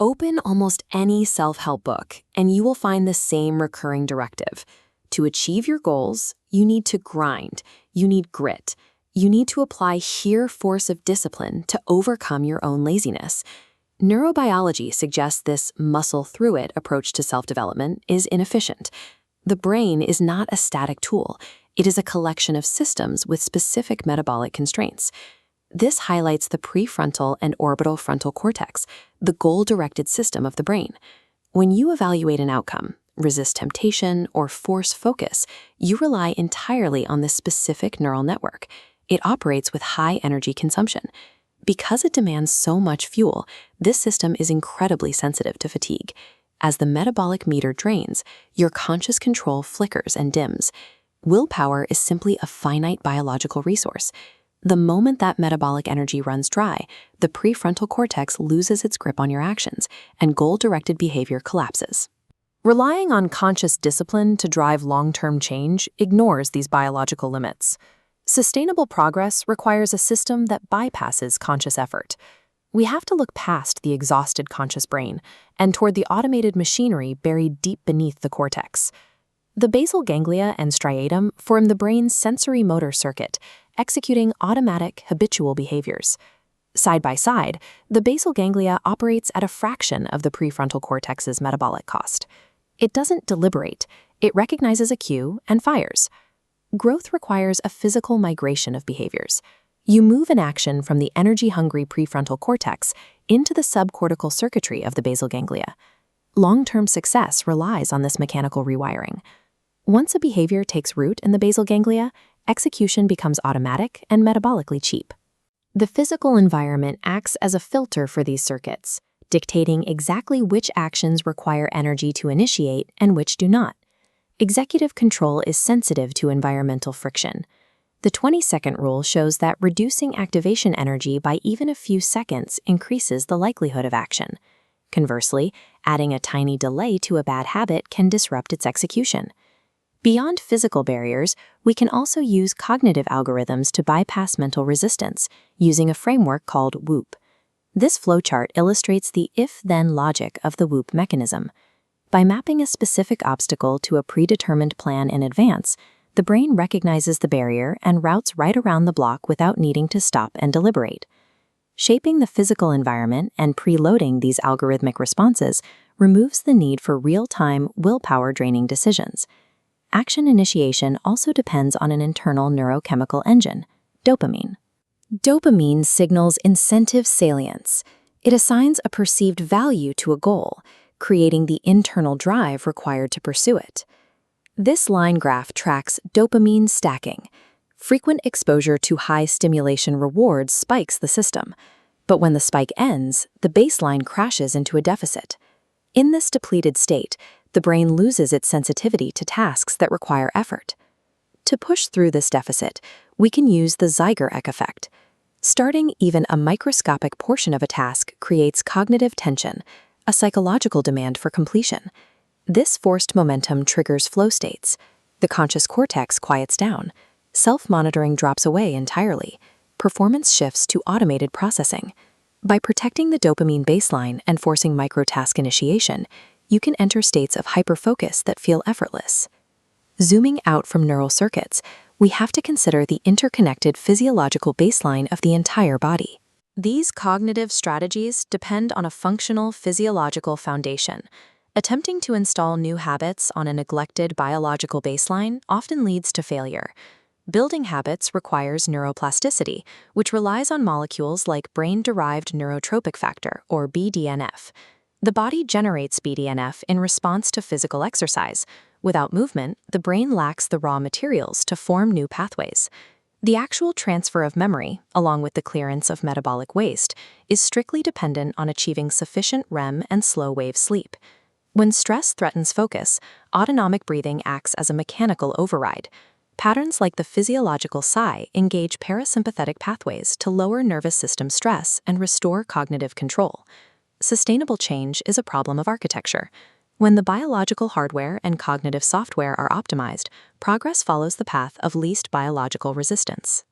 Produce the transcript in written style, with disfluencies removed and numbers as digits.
Open almost any self-help book, and you will find the same recurring directive. To achieve your goals, you need to grind, you need grit, you need to apply sheer force of discipline to overcome your own laziness. Neurobiology suggests this muscle-through-it approach to self-development is inefficient. The brain is not a static tool. It is a collection of systems with specific metabolic constraints. This highlights the prefrontal and orbital frontal cortex, the goal-directed system of the brain. When you evaluate an outcome, resist temptation, or force focus, you rely entirely on this specific neural network. It operates with high energy consumption. Because it demands so much fuel, this system is incredibly sensitive to fatigue. As the metabolic meter drains, your conscious control flickers and dims. Willpower is simply a finite biological resource. The moment that metabolic energy runs dry, the prefrontal cortex loses its grip on your actions, and goal-directed behavior collapses. Relying on conscious discipline to drive long-term change ignores these biological limits. Sustainable progress requires a system that bypasses conscious effort. We have to look past the exhausted conscious brain and toward the automated machinery buried deep beneath the cortex. The basal ganglia and striatum form the brain's sensory motor circuit, executing automatic, habitual behaviors. Side by side, the basal ganglia operates at a fraction of the prefrontal cortex's metabolic cost. It doesn't deliberate. It recognizes a cue and fires. Growth requires a physical migration of behaviors. You move an action from the energy-hungry prefrontal cortex into the subcortical circuitry of the basal ganglia. Long-term success relies on this mechanical rewiring. Once a behavior takes root in the basal ganglia, execution becomes automatic and metabolically cheap. The physical environment acts as a filter for these circuits, dictating exactly which actions require energy to initiate and which do not. Executive control is sensitive to environmental friction. The 20-second rule shows that reducing activation energy by even a few seconds increases the likelihood of action. Conversely, adding a tiny delay to a bad habit can disrupt its execution. Beyond physical barriers, we can also use cognitive algorithms to bypass mental resistance, using a framework called WHOOP. This flowchart illustrates the if-then logic of the WHOOP mechanism. By mapping a specific obstacle to a predetermined plan in advance, the brain recognizes the barrier and routes right around the block without needing to stop and deliberate. Shaping the physical environment and preloading these algorithmic responses removes the need for real-time, willpower-draining decisions. Action initiation also depends on an internal neurochemical engine, dopamine. Dopamine signals incentive salience. It assigns a perceived value to a goal, creating the internal drive required to pursue it. This line graph tracks dopamine stacking. Frequent exposure to high stimulation rewards spikes the system, but when the spike ends, the baseline crashes into a deficit. In this depleted state, the brain loses its sensitivity to tasks that require effort. To push through this deficit, we can use the Zeigarnik effect. Starting even a microscopic portion of a task creates cognitive tension, a psychological demand for completion. This forced momentum triggers flow states. The conscious cortex quiets down. Self-monitoring drops away entirely. Performance shifts to automated processing. By protecting the dopamine baseline and forcing microtask initiation, you can enter states of hyperfocus that feel effortless. Zooming out from neural circuits, we have to consider the interconnected physiological baseline of the entire body. These cognitive strategies depend on a functional physiological foundation. Attempting to install new habits on a neglected biological baseline often leads to failure. Building habits requires neuroplasticity, which relies on molecules like brain-derived neurotrophic factor, or BDNF. The body generates BDNF in response to physical exercise. Without movement, the brain lacks the raw materials to form new pathways. The actual transfer of memory, along with the clearance of metabolic waste, is strictly dependent on achieving sufficient REM and slow-wave sleep. When stress threatens focus, autonomic breathing acts as a mechanical override. Patterns like the physiological sigh engage parasympathetic pathways to lower nervous system stress and restore cognitive control. Sustainable change is a problem of architecture. When the biological hardware and cognitive software are optimized, progress follows the path of least biological resistance.